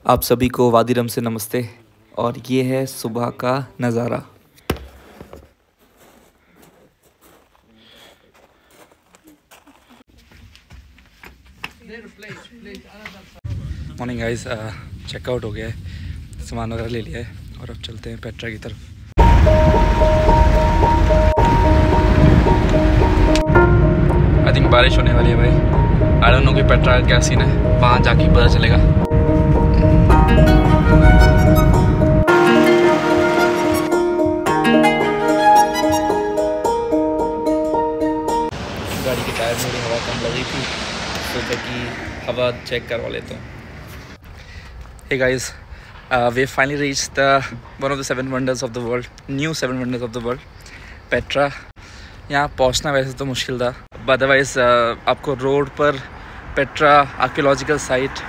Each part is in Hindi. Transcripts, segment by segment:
आप सभी को वादी रम से नमस्ते और ये है सुबह का नज़ारा। मॉर्निंग गाइस, चेकआउट हो गया है, सामान वगैरह ले लिया है और अब चलते हैं पेट्रा की तरफ। आई थिंक बारिश होने वाली है भाई। आई डोंट नो कि पेट्रा का क्या सीन है, वहाँ जाके पता चलेगा। गाड़ी के टायर में भी हवा कम लगी थी, सोचा कि हवा चेक करवा लेता हूँ। Hey guys, we finally reached one of the 7 wonders of the world, new 7 wonders of the world, Petra. यहाँ पहुँचना वैसे तो मुश्किल था, अदरवाइज़ आपको रोड पर पेट्रा आर्कियोलॉजिकल साइट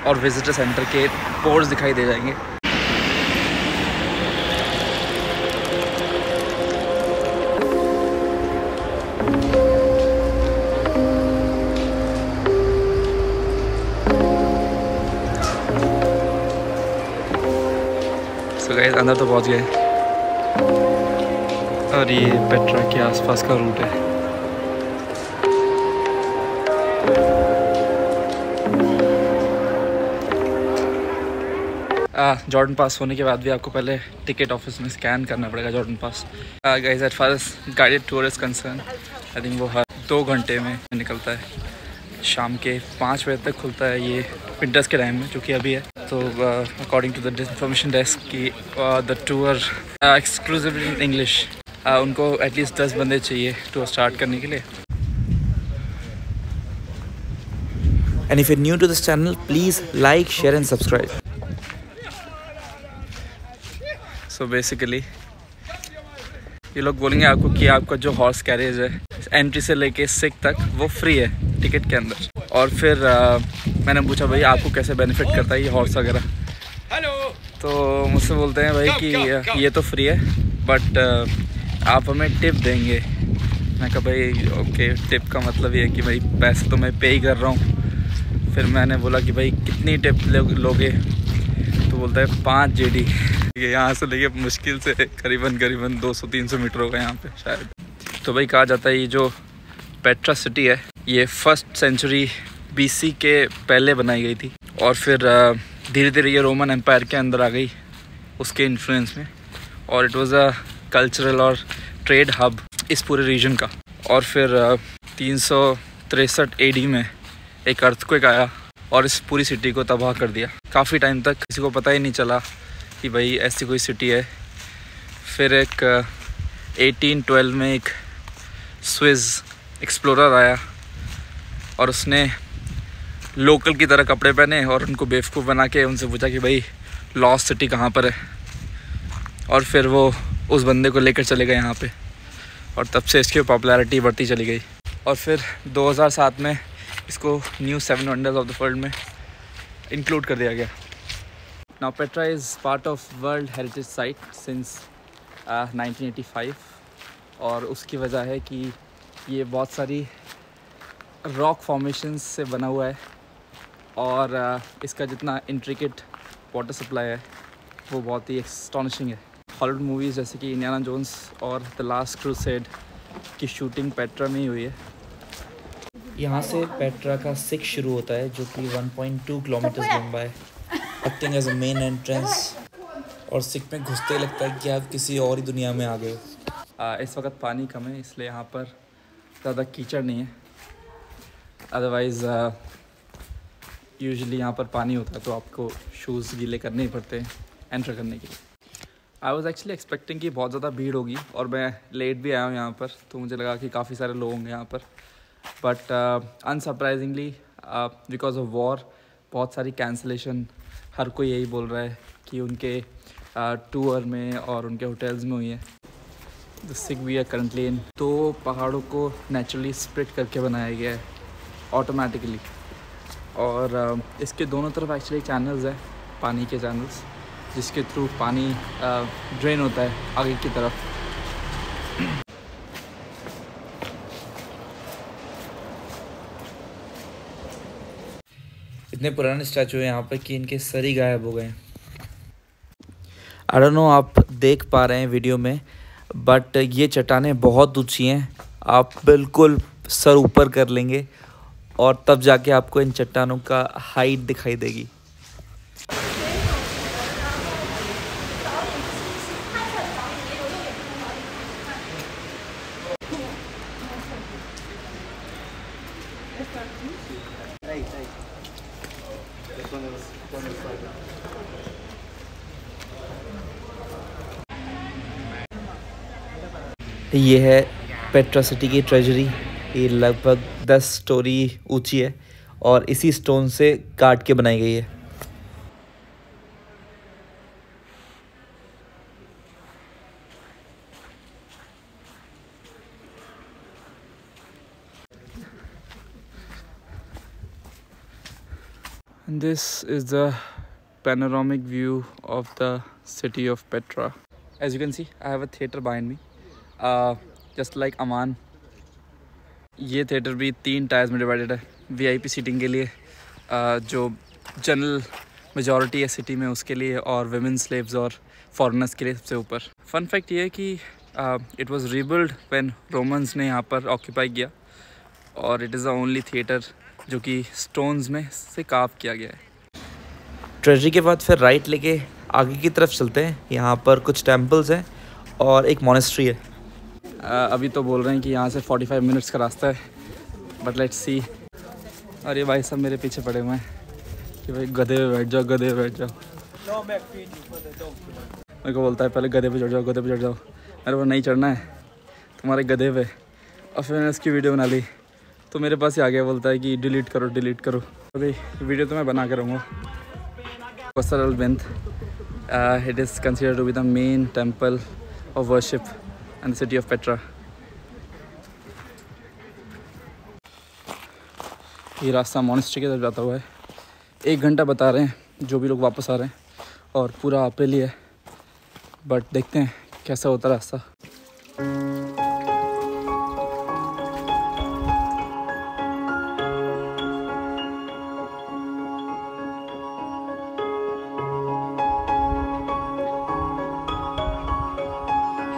और विजिटर सेंटर के बोर्ड्स दिखाई दे जाएंगे। So guys, अंदर तो पहुँच गए और ये पेट्रा के आसपास का रूट है। जॉर्डन पास होने के बाद भी आपको पहले टिकट ऑफिस में स्कैन करना पड़ेगा Jordan pass. Guys, as far as guided tour is concern, I think वो हर 2 घंटे में निकलता है। शाम के 5 बजे तक खुलता है ये विंटर्स के टाइम में, जो कि अभी है। तो according to the information desk की the tour exclusively in English, उनको एटलीस्ट 10 बंदे चाहिए टूर स्टार्ट करने के लिए। And if you new to this channel, please like, share and subscribe. So basically ये लोग बोलेंगे आपको कि आपका जो हॉर्स कैरेज है एंट्री से लेके सिक तक वो फ्री है टिकट के अंदर। और फिर मैंने पूछा भाई आपको कैसे बेनिफिट करता है ये हॉर्स वगैरह, तो मुझसे बोलते हैं भाई कि ये तो फ्री है बट आप हमें टिप देंगे। मैं कहा भाई ओके, टिप का मतलब ये है कि भाई पैसे तो मैं पे ही कर रहा हूँ। फिर मैंने बोला कि भाई कितनी टिप लोगे, तो बोलता है 5 GD। यहाँ से लेके मुश्किल से करीबन 200-300 मीटर होगा यहाँ पे शायद। तो भाई कहा जाता है ये जो पेट्रा सिटी है ये 1st सेंचुरी BC के पहले बनाई गई थी और फिर धीरे धीरे ये रोमन एम्पायर के अंदर आ गई उसके इन्फ्लुएंस में, और इट वाज अ कल्चरल और ट्रेड हब इस पूरे रीजन का। और फिर 363 AD में एक अर्थक्वेक आया और इस पूरी सिटी को तबाह कर दिया। काफ़ी टाइम तक किसी को पता ही नहीं चला कि भाई ऐसी कोई सिटी है। फिर एक 1812 में एक स्विस एक्सप्लोरर आया और उसने लोकल की तरह कपड़े पहने और उनको बेवकूफ़ बना के उनसे पूछा कि भाई लॉस्ट सिटी कहाँ पर है, और फिर वो उस बंदे को लेकर चले गए यहाँ पे, और तब से इसकी पॉपुलैरिटी बढ़ती चली गई। और फिर 2007 में इसको new 7 wonders of the world में इंक्लूड कर दिया गया। Now Petra is part of world heritage site since 1985, और उसकी वजह है कि ये बहुत सारी रॉक फॉर्मेशंस से बना हुआ है और इसका जितना इंट्रिकेट वाटर सप्लाई है वो बहुत ही एस्टॉनिशिंग है। हॉलीवुड मूवीज़ जैसे कि इंडियाना जोन्स और द लास्ट क्रूसेड की शूटिंग पेट्रा में ही हुई है। यहाँ से पेट्रा का सिक शुरू होता है जो कि 1.2 किलोमीटर लंबा है, acting as a main entrance, और सिक में घुसते ही लगता है कि आप किसी और ही दुनिया में आ गए हो। इस वक्त पानी कम है इसलिए यहाँ पर ज़्यादा कीचड़ नहीं है, अदरवाइज़ यूजुअली यहाँ पर पानी होता है तो आपको शूज़ गीले करने ही पड़ते हैं एंटर करने के लिए। आई वॉज एक्चुअली एक्सपेक्टिंग कि बहुत ज़्यादा भीड़ होगी, और मैं लेट भी आया हूँ यहाँ पर, तो मुझे लगा कि काफ़ी सारे लोग होंगे यहाँ पर, but unsurprisingly because of war बहुत सारी कैंसिलेशन हर कोई यही बोल रहा है कि उनके टूर में और उनके होटल्स में हुई है। The Siq we are currently in, 2 पहाड़ों को नेचुरली स्प्लिट करके बनाया गया है ऑटोमेटिकली, और इसके दोनों तरफ एक्चुअली चैनल्स है, पानी के चैनल्स, जिसके थ्रू पानी ड्रेन होता है आगे की तरफ। इतने पुराने स्टैचू हैं यहाँ पर कि इनके सर ही गायब हो गए हैं। आई डोंट नो आप देख पा रहे हैं वीडियो में, बट ये चट्टानें बहुत ऊंची हैं। आप बिल्कुल सर ऊपर कर लेंगे और तब जाके आपको इन चट्टानों का हाइट दिखाई देगी। ये है पेट्रा सिटी की ट्रेजरी। ये लगभग 10 स्टोरी ऊंची है और इसी स्टोन से काट के बनाई गई है। This is the panoramic view of the city of Petra. As you can see, I have a theater behind me, just like Aman. ये थिएटर भी 3 टायर्स में डिवाइडेड है। VIP सीटिंग के लिए, जो जनरल मेजॉरिटी है सिटी में उसके लिए, और विमेन स्लेव्स और फॉरेनर्स के लिए सबसे ऊपर। फन फैक्ट ये है कि it was rebuild when Romans ने यहाँ पर ऑक्यूपाई किया, और it is the only theatre जो कि स्टोन्स में से कार्व किया गया है। ट्रेजरी के बाद फिर राइट लेके आगे की तरफ चलते हैं। यहाँ पर कुछ टेम्पल्स हैं और एक मोनेस्ट्री है। अभी तो बोल रहे हैं कि यहाँ से 45 मिनट्स का रास्ता है, बट लेट्स सी। और ये भाई सब मेरे पीछे पड़े हुए हैं कि भाई गधे पे बैठ जाओ, गधे पे बैठ जाओ। मेरे को बोलता है पहले गधे पे चढ़ जाओ, गधे पे चढ़ जाओ। मेरे को नहीं चढ़ना है तुम्हारे गधे पे। और फिर मैंने उसकी वीडियो बना ली तो मेरे पास ही आ गया, बोलता है कि डिलीट करो डिलीट करो। अभी वीडियो तो मैं बना के रहूँगा। Qasr al-Bint, it is considered to be the main temple of worship in the city of Petra. ये रास्ता मोनेस्ट्री की तरफ जाता हुआ है। 1 घंटा बता रहे हैं जो भी लोग वापस आ रहे हैं, और पूरा अप्रैल ही है, बट देखते हैं कैसा होता रास्ता।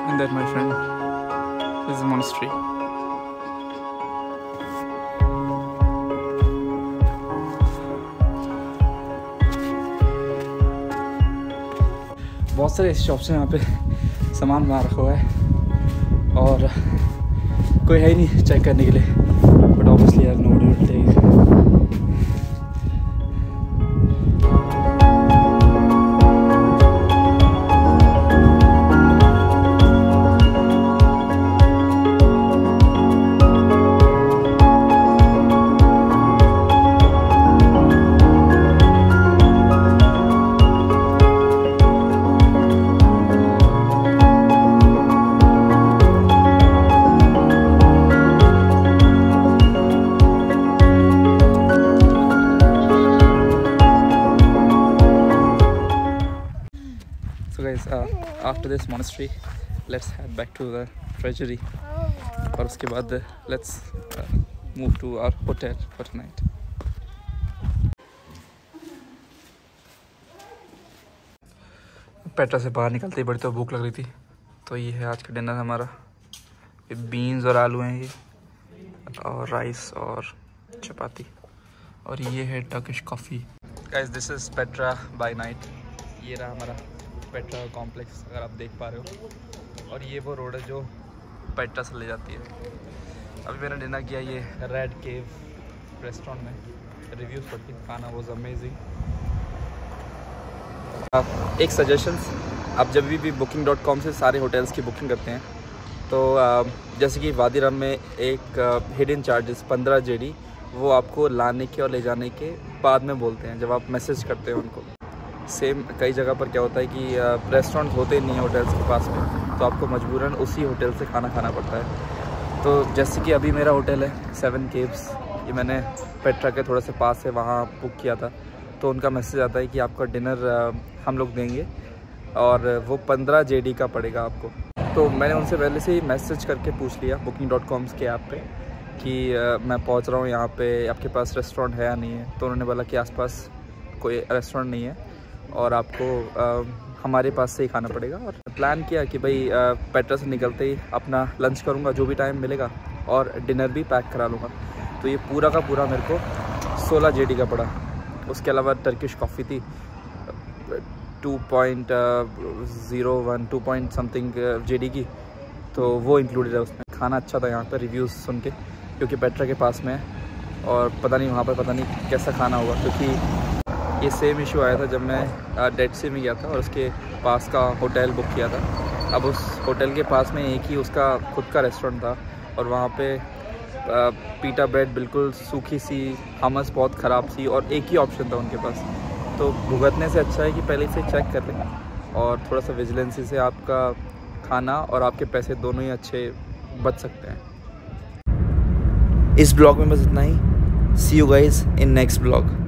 And that, my friend, is the monastery. बहुत सारे शॉप्स हैं यहाँ पे, सामान वहाँ रखा हुआ है और कोई है ही नहीं चेक करने के लिए, बट ऑब्वियसली यार nobody will take. So guys, after this monastery, let's head back to the treasury, और उसके बाद let's move to our hotel for tonight. Petra से बाहर निकलते ही बड़ी तो भूख लग रही थी, तो ये है आज का डिनर हमारा। ये बीन्स और आलू हैं ये, और राइस और चपाती, और ये है Turkish coffee. Guys, this is Petra by night. ये रहा हमारा पेट्रा कॉम्प्लेक्स, अगर आप देख पा रहे हो, और ये वो रोड है जो पेट्रा से ले जाती है। अभी मैंने डिनर किया ये रेड केव रेस्टोरेंट में। रिव्यूज़ पढ़ती, खाना वाज अमेजिंग। एक सजेशंस, आप जब भी booking.com से सारे होटल्स की बुकिंग करते हैं तो जैसे कि वादी रम में एक हिडन चार्जेस 15 JD वो आपको लाने के और ले जाने के बाद में बोलते हैं जब आप मैसेज करते हैं उनको। सेम कई जगह पर क्या होता है कि रेस्टोरेंट होते नहीं हैं होटल्स के पास में, तो आपको मजबूरन उसी होटल से खाना खाना पड़ता है। तो जैसे कि अभी मेरा होटल है 7 केव्स, ये मैंने पेट्रा के थोड़ा से पास है वहाँ बुक किया था, तो उनका मैसेज आता है कि आपका डिनर हम लोग देंगे और वो 15 JD का पड़ेगा आपको। तो मैंने उनसे पहले से ही मैसेज करके पूछ लिया booking.com के ऐप पे कि मैं पहुंच रहा हूं यहाँ पे, आपके पास रेस्टोरेंट है या नहीं है। तो उन्होंने बोला कि आसपास कोई रेस्टोरेंट नहीं है और आपको हमारे पास से ही खाना पड़ेगा। और प्लान किया कि भाई पेट्रा से निकलते ही अपना लंच करूँगा जो भी टाइम मिलेगा और डिनर भी पैक करा लूँगा। तो ये पूरा का पूरा मेरे को 16 जेडी का पड़ा। उसके अलावा टर्किश कॉफ़ी थी 2.01 2 पॉइंट समथिंग जेडी की, तो वो इंक्लूडेड है उसमें। खाना अच्छा था यहाँ पर रिव्यूज़ सुन के, क्योंकि पेट्रा के पास में है और पता नहीं वहाँ पर पता नहीं कैसा खाना होगा, क्योंकि ये सेम इशू आया था जब मैं डेड सी में गया था और उसके पास का होटल बुक किया था। अब उस होटल के पास में एक ही उसका खुद का रेस्टोरेंट था और वहाँ पे पीटा ब्रेड बिल्कुल सूखी सी, हमस बहुत ख़राब सी और एक ही ऑप्शन था उनके पास। तो भुगतने से अच्छा है कि पहले से चेक कर लें और थोड़ा सा विजिलेंसी से आपका खाना और आपके पैसे दोनों ही अच्छे बच सकते हैं। इस ब्लॉग में बस इतना ही। See you guys in next blog.